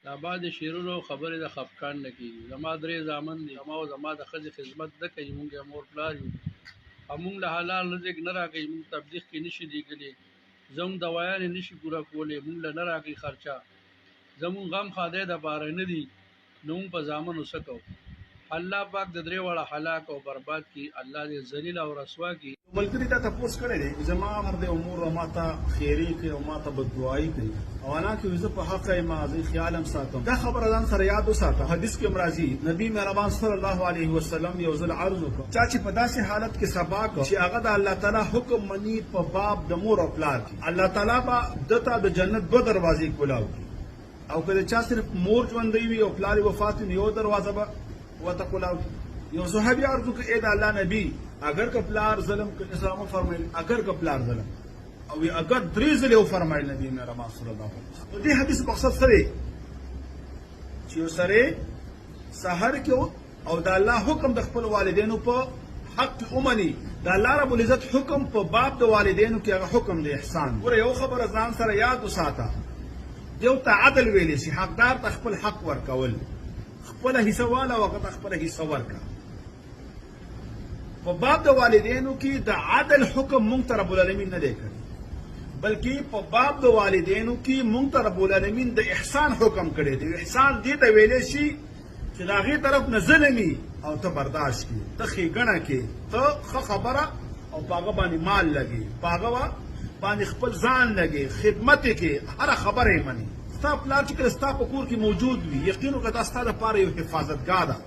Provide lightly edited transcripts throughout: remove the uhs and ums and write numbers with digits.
دا بعد شیرونو خبرې د خفقان نه کېږي. زما درې زامن دي، زما او زما د ښځې خدمت نه کوي، مونږ یې مور پلار یو. او مونږ له حلال رزق نه راکوي، مونږ تبلیغ کې نشي لیږلی، زموږ دوايانې نشي پوره کولی، مونږ له نه راکوي خرچه، زمونږ غم خدای دپاره نه دي، نو مونږ په زامنو څه کوو؟ الله پاک د درې واړه هلاک او برباد کړي، الله دې ذلیل او رسوا کړي. ملګري تا تپوس کړی دی زما مرد امور ماته خیري کوي او ماته بددعایي کوي او حالانکه زه په حق یم، زه خیال هم ساتم. دا خبره ځان سره یاد وساته، حدیث کې راځي نبی مهربان صلی الله علیه وسلم یو ځل عرض وکړ چا چې په داسې حالت کې سبا کړ چې هغه د الله تعالی حکم مني په باب د مور او پلار کې، الله تعالی به دته د جنت دو دروازې کولاو او که چا صرف مور ژوندی وي او پلار وفات وي یو دروازه به وته کولاو. یو صحابي عرض وکړ اے د الله نبی اگر که پلار ظلم اسلام فرمایل، اگر که پلار ظلم او اگر درې ځله فرمایل نبی مهربان صلی الله علیه وسلم. دې حدیث مقصد څه دی چې یو سره سحر کې او د الله حکم د خپل والدینو په حق اومني، د الله رب العزت حکم په باب د والدینو کې هغه حکم دی احسان. ګوره یو خبره ځان سره یاد وساته، یو ته عدل ویلی شي، حقدار ته خپل حق ورکول، خپل حصہ والا وخت خپل حصہ ورکا. په باب د والدینو کې د عدل حکم مونږ ته رب العالمین نه دی کړی، بلکې په باب د والدینو کې مونږ ته رب العالمین د احسان حکم کړی دی. احسان دې ته ویلی شي چې د هغې طرف نه ظلمي او ته برداشت کړي، ته ښېګڼه کې، ته ښه خبره او په هغه باندې مال لګي، په هغه باندې خپل ځان لګي، خدمت یې کې، هره خبره یې مني. ستا پلار چې کله ستا په کور کې موجود وي، یقین وکړه دا ستا دپاره یو حفاظتګاه ده،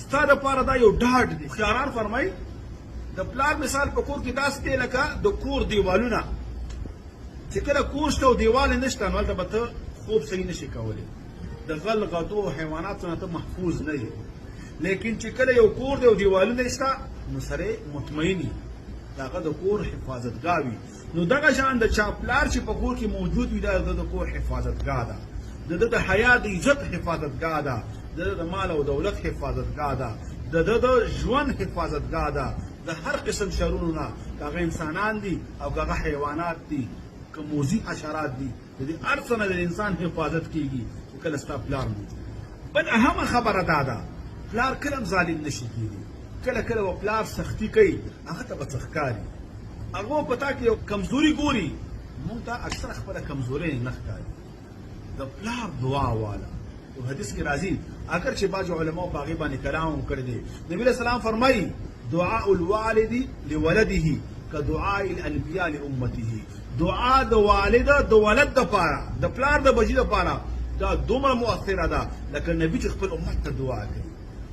ستا دپاره دا یو ډاډ دی. خیاران فرمایي د پلار مثال په کور کې داسې دی لکه د کور دیوالونه چې کله کور شته او دیوال یې نشته نو هلته به ته خوب صحیح نشي کولی، د غل غدو او حیواناتو نه ته محفوظ نه یې. لیکن چې کله یو کور دی او دیوالونه یې شته نو سړی مطمئن وي، د هغه د کور حفاظتګاه وي. نو دغه شان د چا پلار چې په کور کې موجود وي دا د کور حفاظتګاه ده، د د حیا د عزت حفاظتګاه ده، د د مال او دولت حفاظتګاه ده، د د ژوند حفاظتګاه ده، د هر قسم شرونو نه، که هغه انسانان دي او که هغه حیوانات دي، که موذي حشرات دي، د دې هر څه نه د انسان حفاظت کېږي چې کله ستا پلار موجود. بل اهمه خبره دا ده پلار کله هم ظالم نشي کېږي، کله کله به پلار سختي کوي، هغه ته به څه ښکاري، هغه په تا کې یو کمزوري ګوري، موږ ته اکثره خپله کمزورۍ نه ښکاري. د پلار دعا والا یو حدیث کې راځي، اگر چې بعض علماء په هغې باندې کلام هم کړی دی. نبي علیه السلام فرمایي دعاء الوالد لولده کدعاء الانبیاء لامته. دعا د والده د ولد دپاره، د پلار د بچي دپاره دا دومره مؤثره ده لکه نبي چې خپل امت ته دعا کوي.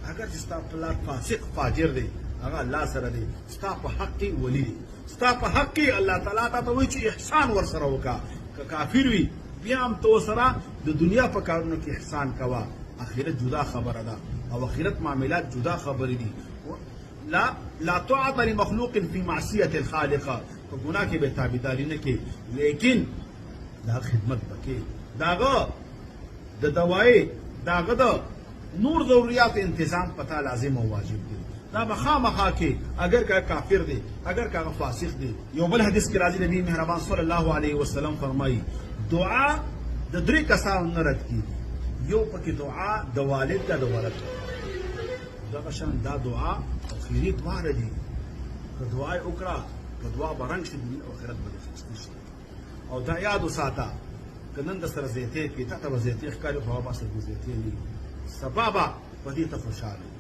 اگر چې ستا پلار فاسق فاجر دی هغه الله سره دی، ستا په حق کې ولی دی، ستا په حق کې الله تعالی تا ته وایي چې احسان ورسره وکړه. که کافر وي بیا هم ته ورسره د دنیا په کارونو کې احسان کوه، آخرت جدا خبره ده او آخرت معاملات جدا خبرې دي. لا طاعت لمخلوق فی معصیت الخالق، په ګناه کې به تابعداري نه کې، لیکن دا خدمت وکړې، د هغه د دوایي د هغه د نور ضروریات انتظام پتا لازم او واجب دی. دا به خامخا کې اگر که کافر دی، اگر که هغه فاسق دی. یو بل حدیث کې راځي نبی مهربان صلی الله علیه وسلم فرمایي دعا د درې کسانو نه رد کېږي، یو پکې دعا د والد ده د ولد ده. دغه شان دا دعا او خیري دواړه دي، که دعا یې وکړه که دعا به رنګ شي دنیا او آخرت به دې ښایسته شي. او دا یاد وساته که نن د سره زیتې کړي تا ته به زیتې ښکاري خو هغه به اصل کې زیتې نه وي، سبا به په دې ته خوشحاله وي.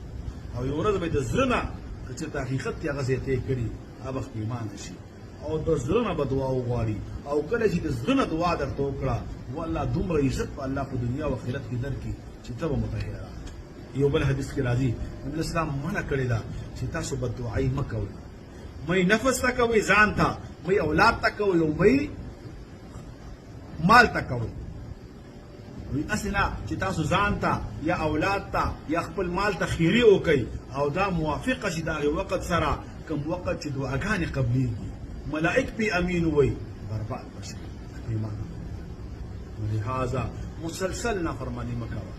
او یو ورځ به د زړه نه که چېرته حقیقت کې هغه زیتې کړي هغه به پښیمانه شي او د زړه نه به دعا وغواړي. او کله چې د زړه نه دعا درته وکړه والله دومره عزت به الله په دنیا او آخرت کې درکړي چې ته به متحیره. یو بل حدیث کې راځي نبي اسلام منع کړې ده چې تاسو بددعایي مه کوئ، مې نفس ته کوئ، ځان ته، مې اولاد ته کوئ او مې مال ته کوئ. وی اسې نه چې تاسو ځان ته یا اولاد ته یا خپل مال ته خیري وکئ او دا موافقه شي د هغې وخت سره کوم وخت چې دعاګانې قبلیږي، ملائک پې امین ووایي برباد به شي ایمان. لهذا مسلسل نافرماني مه کوه،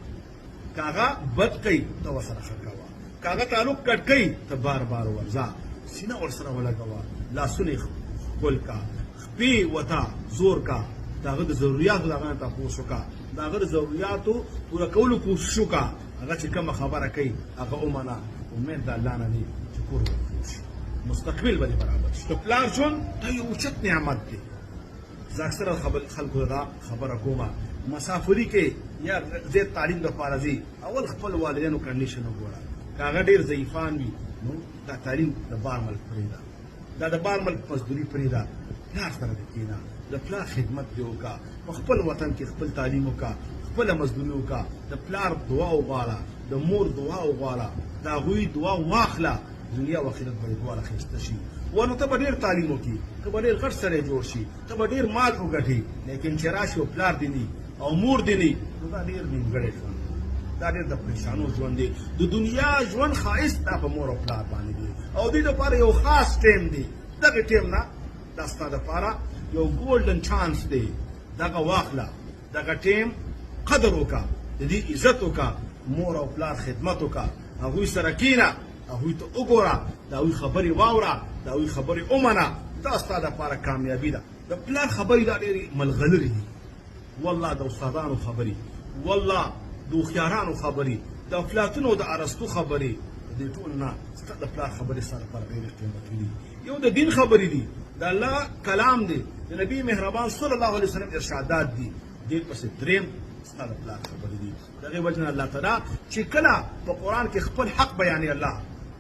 که هغه بد کوي ته ورسره ښه کوه، که هغه تعلق کټ کوي ته بار بار ورځه، سینه ورسره ولګوه، لاسونه یې ښکل کا، خپې ورته زور کا، داغه د ضرورتو دغه تاسو کا داغه د ضرورتو پوره کولو کوشش وکا هغه چې کوم خبره کوي هغه ومنه امید د الله نه دی چې کور مستقبل به برابر شي پلار جون ته یو اوچت نعمت دی زه اکثره خلکو دا خبره کومه مسافري کې یا زه تعلیم د پارازي اول خپل والدینو کنډیشن وګوره کاغه ډیر ضعیفان وي نو دا تعلیم د بار ملک پریدا دا د بار ملک مزدوري پریدا پلار سره د کینا د پلار خدمت دی وکا خپل وطن کې خپل تعلیم وکا خپل مزدوري وکا د پلار دعا وغواړه د مور دعا وغواړه دا غوي دعا واخله دنیا او آخرت باندې دواړه خسته شي ونه ته ډیر تعلیم وکي ته ډیر غټ سره جوړ شي ته ډیر مال وګټي لیکن چې راشي پلار دی نه او مور دی نه نو دا ډیر نیمګړی ژوند دا ډیر د پریشانو ژوند دی د دنیا ژوند ښایست دا په مور او پلار باندې دی او دې لپاره یو خاص ټیم دی دغه ټیم نه دا ستا دپاره یو ګولډن چانس دی دغه واخله دغه ټیم قدر وکړه د دې عزت وکړه مور او پلار خدمت وکړه هغوی سره کښېنه هغوی ته وګوره د هغوی خبرې واوره د هغوی خبرې ومنه دا ستا دپاره کامیابي ده د پلار خبرې دا ډېرې ملغلرې دي والله د استادانو خبرې والله د هوښیارانو خبرې د افلاطون او د ارسطو خبرې د دې ټول نه ستا د پلار خبرې ستا لپاره ډېرې قیمتي دي یو د دین خبرې دي د الله کلام دی د نبي مهربان صلی الله علیه وسلم ارشادات دي دې پسې درېیم ستا د پلار خبرې دي د هغې وجه نه الله تعالی چې کله په قرآن کې خپل حق بیانوي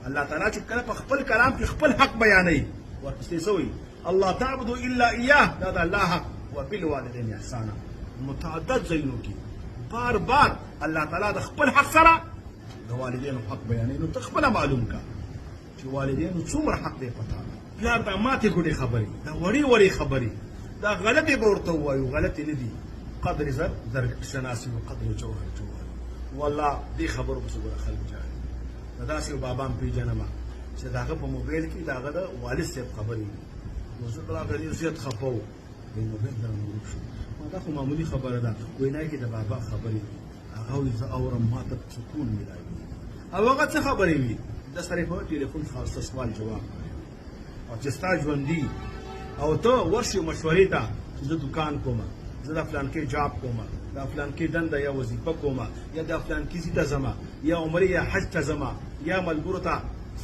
الله تعالی چې کله په خپل کلام کې خپل حق بیانوي ورپسې څه وایي الله تعبدو الا ایاه دا د الله حق وبالوالدین احسانا متعدد ځایونو کې بار بار الله تعالی د خپل حق سره د والدینو حق بیانوي نو ته خپله معلوم کا چې والدینو څومره حق دی پتا پلار دا ماتې ګوډې خبرې دا وړې وړې خبرې دا غلطې به ورته ووایو غلطې نه دي قدر زر شناسي وقدر جوهر جوهر والله دې خبرو پسې ګوره خلک جاهل د داسې یو بابا م پېژنمه چې د هغه په موبایل کې د هغه د والد صاحب خبرې دي نو زه په هغه ډېر زیات خفه وم وایي موبایل درنه ورک شو دا خو معمولي خبره ده وینا کې د بابا خبرې دي هغه وایي زه اورم ما ته سکون میلاوي او هغه څه خبرې وي د سره په ټلیفون خاصه سوال جواب او چې ستا ژوندي او ته ورشې مشورې ته چې زه دوکان کومه زه د فلان کې جاب کومه د فلان کې دنده یا وظیفه کومه یا د فلان کې ځای ته ځمه یا عمرې یا حج ته ځمه یا ملګرو ته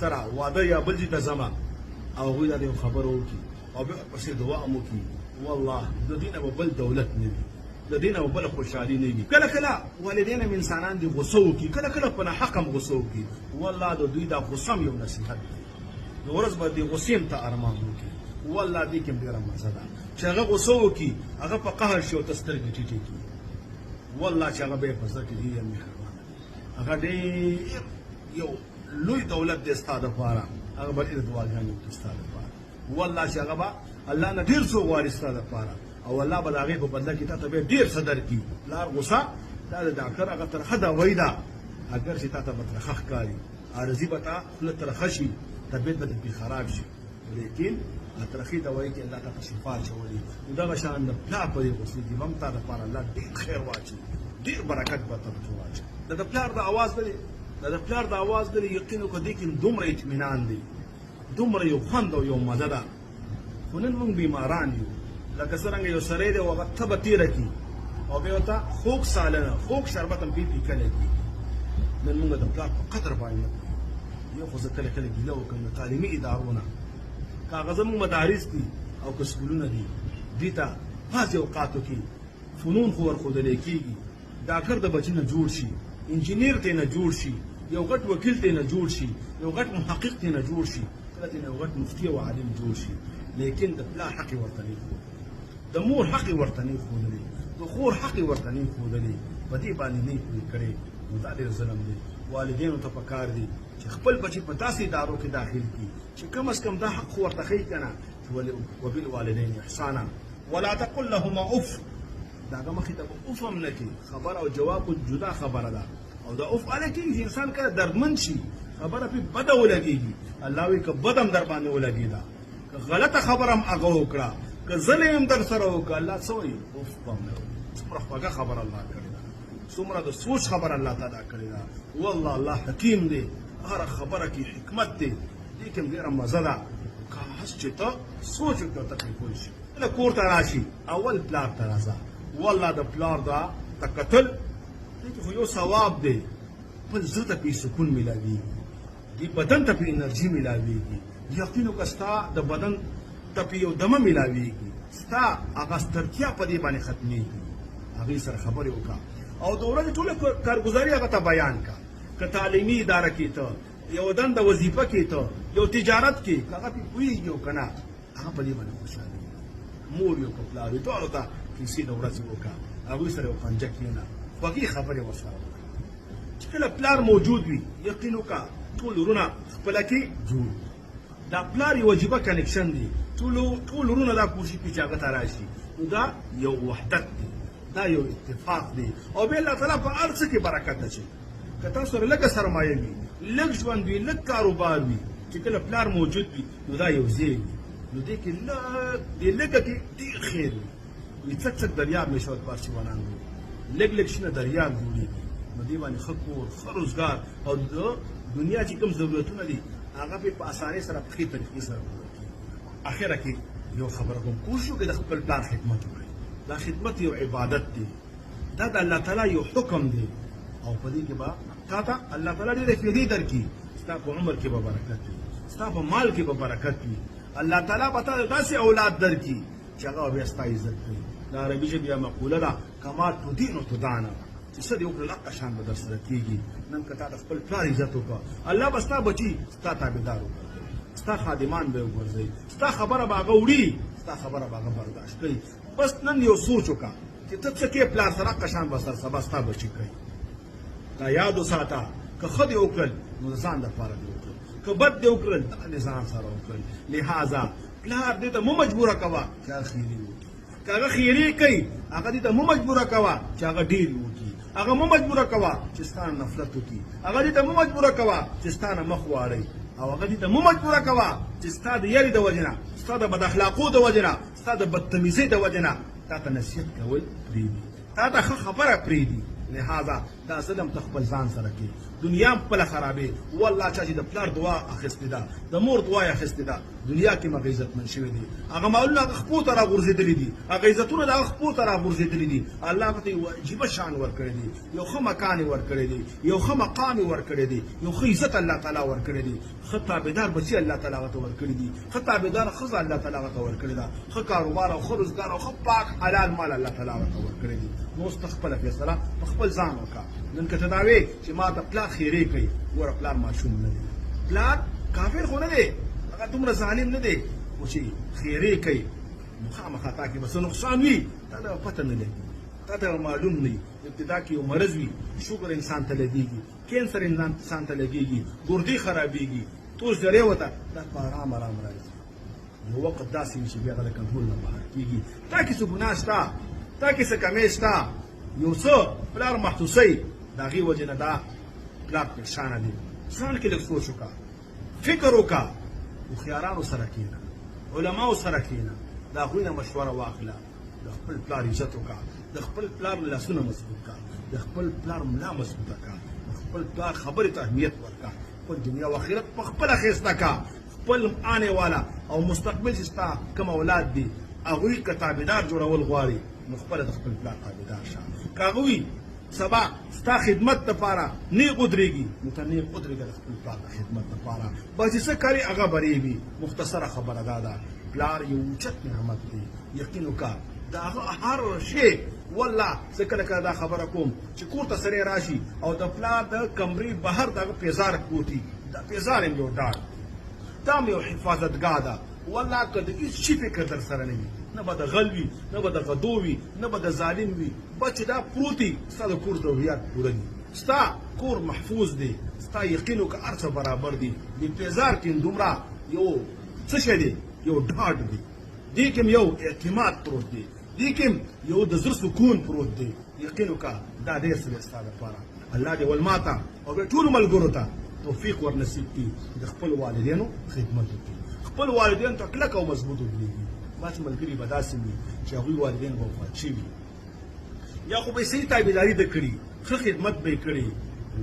سره واده یا بل ځای ته ځمه او هغوی دا د یو خبرو وکړي او بیا ورپسې دعا هم وکړي والله د دې نه به بل دولت نه وي د دې نه به بله خوشحالي نه وي کله کله والدین هم انسانان دي غصه وکړي کله کله په ناحق هم غصه وکړي والله د دوی دا غصه هم یو نصیحت دی د ورځ به دې غصې هم ته ارمان وکړي والله دې کې هم ډېره مزه ده چې هغه غصه وکړي هغه په قهر شي او ته سترګې ټیټې کړي والله چې هغه به یې په زړه کې ډېر مهربانه هغه ډېر یو لوی دولت دی ستا دپاره هغه به ډېر دعاګانې وکړي ستا دپاره والله چې هغه به الله نه ډېر څه غواړي ستا دپاره او الله به د هغې په بدله کې تا ته بیا ډېر څه درکړي پلار غوسه دا د ډاکټر هغه ترخه دوایي ده اگر چې تا ته به ترخه ښکاري عارضي به تا خوله ترخه شي طبیعت به دې خراب شي لیکن ترخی دوایي کې الله ته شفا اچولي نو دغه شان د پلار په دې غوسې کې هم تا دپاره الله ډېر خیر واچوي ډېر برکت به ته ورته واچوي د پلار د اواز لري د پلار د اواز لري یقین وکړه دې کې دومره اطمینان دی دومره یو خوند او یو مزه ده خو نن موږ بیماران یو لکه څرنګه یو سړی دی او هغه تبه تېره کړي او بیا ورته خوږ سالنه خوږ شربت هم پې کلی کړي نن موږ د پلار په قدر باندې نه پوهېږو یو خو زه کله کله ګیله وکړم د تعلیمي ادارو نه که هغه زموږ مدارس دي او که سکولونه دي دوی ته بعضې اوقاتو کې فنون خو ورښودلی کېږي ډاکټر د بچي نه جوړ شي انجینیر ته نه جوړ شي یو غټ وکیل ته نه جوړ شي یو غټ محقق ته نه جوړ شي کله ته یو غټ مفتي او عالم جوړ شي لیکن د پلار حق یې ورته نه د مور حق یې ورته نه ښودلی د خور حق یې ورته نه ښودلی په دې باندې نه یې پوه کړی نو دا ډېر ظلم دی والدینو ته پکار دي چې خپل بچي په داسې ادارو کې داخل کړي چې کم از کم دا حق خو ورته ښیي که نه وبالوالدین احسانا ولا تقل لهما اف د هغه مخې ته به اف هم نه کړي خبره او جواب جدا خبره ده او دا اف هله کېږي چې انسان کله دردمند شي خبره پرې بده ولګېږي الله وایي که بد هم در باندې ولګېده که غلطه خبره هم هغه وکړه که ظلم هم در سره وکړه الله څه وایي اف به هم نه وایي څومره خوږه خبره الله کړې ده څومره د سوچ خبره الله تعالی کړې ده والله الله حکیم دی هره خبره کې حکمت دی دې کې هم ډېره مزه ده که هس چې ته سوچ وکړې ته پرې پوه شي کله کور ته راشي اول پلار ته راځه والله د پلار دا تکتل دې خو یو ثواب دی خپل زړه ته پې سکون میلاویږي دې بدن ته پې انرژي میلاویږي یقین وکړه ستا د بدن ته پې یو دمه میلاویږي ستا هغه ستړتیا په دې باندې ختمېږي هغې سره خبرې وکړه او د ورځې ټوله کارګزاري هغه ته بیان کړه که تعلیمي اداره کې ته یو دنده وظیفه کې ته یو تجارت کې که هغه پې پوهېږي او که نه هغه په دې باندې خوشحالېږي مور یو که پلار وي دواړو ته کیسې د ورځې وکړه هغوی سره یو خنجه کښېنه خوږې خبرې ورسره وکړه چې کله پلار موجود وي یقین وکړه ټول ورونه خپله کې جوړ دا پلار یو عجیبه کنیکشن دی ټول ورونه دا کوشش کوي چې هغه ته راشي نو دا یو وحدت دی دا یو اتفاق دی او بیا الله تعالی په هر څه کې برکت اچوي که تاسو سره لږه سرمایه وي لږ ژوند وي لږ کاروبار وي چې کله پلار موجود وي نو دا یو ځای وي نو دې کې دې لږه کې ډېر خیر وي څک څک دریاب مې شوت پارسي وانان وي لږ لږ شنه دریاب جوړېږي نو دې باندې ښه کور ښه روزګار او د دنیا چې کوم ضرورتونه دي هغه په اسانۍ سره په ښې طریقې سره پوره کړي اخره کې یو خبره کوم کوشش وکړئ د خپل پلار خدمت وکړئ دا خدمت یو عبادت دی دا د الله تعالی یو حکم دی او په دې کې به تا ته الله تعالی ډېرې فایدې درکړي ستا په عمر کې به برکت وي ستا په مال کې به برکت وي الله تعالی به تا داسې اولاد درکړي چې هغه بیا ستا عزت کوي د عربي ژبې یوه مقوله ده کما تدین تدانه چې څه دې وکړل هغه شان به در سره کېږي نن که تا د خپل پلار عزت وکړه الله به ستا بچي ستا تابعدار وګرځوي ستا خادمان به وګرځوي ستا خبره به هغه وړي ستا خبره به هغه برداشت کوي بس نن یو سوچ وکړه چې ته څه کې پلار سره هغه شان به سر سبا ستا بچي کوي دا یاد وساته که ښه دې وکړل نو د ځان دپاره دې وکړل که بد دې وکړل دا دې ځان سره وکړل لہذا پلار دې ته مه مجبوره کوه چې هغه خیري وکړي که هغه خیري کوي هغه دې ته مه مجبوره کوه چې هغه ډېر وکړي هغه مه مجبوره کوه چې ستا نه نفرت وکړي هغه دې ته مه مجبوره کوه چې ستا نه مخ واړئ او هغه دې ته مه مجبوره کوه چې ستا د یاري د وجې نه ستا د بد اخلاقو د وجې نه ستا د بدتمیزۍ د وجې نه تا ته نصیحت کول پرېږدي تا ته ښه خبره پرېږدي لہذا دا ظلم ته خپل ځان سره کې دنیا خپله خرابې والله چا چې د پلار دعا اخیستې ده د مور دعا یې اخیستې ده دنیا کې مغه عزتمن شوي دي هغه مالونه هغه خپو ته راغورځېدلي دي هغه عزتونه د هغه خپو ته راغورځېدلي دي الله هغه ته یو عجیبه شان ورکړی دی یو ښه مکان یې ورکړی دی یو ښه مقام یې ورکړی دی یو ښه عزت الله تعالی ورکړی دی ښه تابعدار بچي الله تعالی هغه ته ورکړي دي ښه تابعدار ښځه الله تعالی هغه ته ورکړې ده ښه کاروبار او ښه روزګار او ښه پاک حلال مال الله تعالی هغه ته ورکړی دي نو اوس ته خپله فیصله په خپل ځان وکړه نن که ته دا وې چې ما ته پلار خیرې کوي ګوره پلار ماشوم نه دی پلار کافر خو نه دی هغه دومره ظالم نه دی خو چې خیرې کوي نو خامخا تا کې به څه نقصان وي تا ته به پته نه لګي تا ته به معلوم نه وي ابتدا کې یو مرض وي شوګر انسان ته لګېږي کینسر انسان ته لګېږي ګردې خرابېږي توس جرې وته دا په ارام ارام راځي یو وخت داسې وي چې بیا هغه د کنټرول نه بهر کېږي تا کې څه ګناه شته تا کې څه کمې شته یو څه پلار محسوسوي د هغې وجې نه دا پلار پریشانه دی ځان کې لږ سوچ وکړه فکر وکړه هوښیارانو سره کښېنه علماو سره کښېنه د هغوی نه مشوره واخله د خپل پلار عزت وکړه د خپل پلار لاسونه مضبوط کړه د خپل پلار ملا مضبوطه کړه د خپل پلار خبرې ته اهمیت ورکړه خپل دنیا او آخرت په خپله ښایسته کړه خپل آنے والا او مستقبل چې ستا کوم اولاد دي هغوی که تابعدار جوړول غواړي نو خپله د خپل پلار تابعدار شه که هغوی سبا ستا خدمت دپاره نیغ ودرېږي نو ته نیغ ودرېږه د خپل پلار د خدمت دپاره بس چې څه کاري هغه برې وي مختصره خبره دا ده پلار یو اوچت نعمت دی یقین وکړه د هغه هر شی والله زه کله کله دا خبره کوم چې کور ته سړی راشي او د پلار د کمرې بهر د هغه پیزار پروتي دا پیزار هم یو ډاډ دا هم یو حفاظتګاه ده والله که د هېڅ شي فکر در سره نه وي نه به د غل وي نه به د غدو وي نه به د ظالم وي بس چې دا پروت وي ستا د کور ضروریات پوره دي ستا کور محفوظ دی ستا یقین وکړه هر څه برابر دي د پیزار کې دومره یو څه شی دی یو ډاډ دی دې کې یو اعتماد پروت دی دې کې یو د زړه سکون پروت دی یقین وکړه دا ډېر څه دی ستا لپاره الله دې ولماته او بیا ټولو ملګرو ته توفیق ورنصیب کړي د خپل والدینو خدمت وکړي خپل والدینو ته کلک او مضبوط وبرېږي بعضې ملګري به داسې وي چې هغوی والدین به وفات شوي یا خو به یې صحیح تابعداري ده کړي ښه خدمت به یې کړي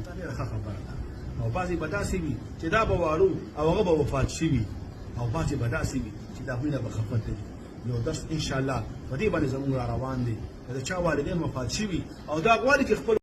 دا ډېره ښه خبره ده او بعضې به داسې وي چې دا به واړو او هغه به وفات شوي او بعضې به داسې وي چې د هغوی نه به خفه دي یو درس ان شاء الله په دې باندې زموږ را روان دي د چا والدین وفات شوي او دا غواړي چې خپل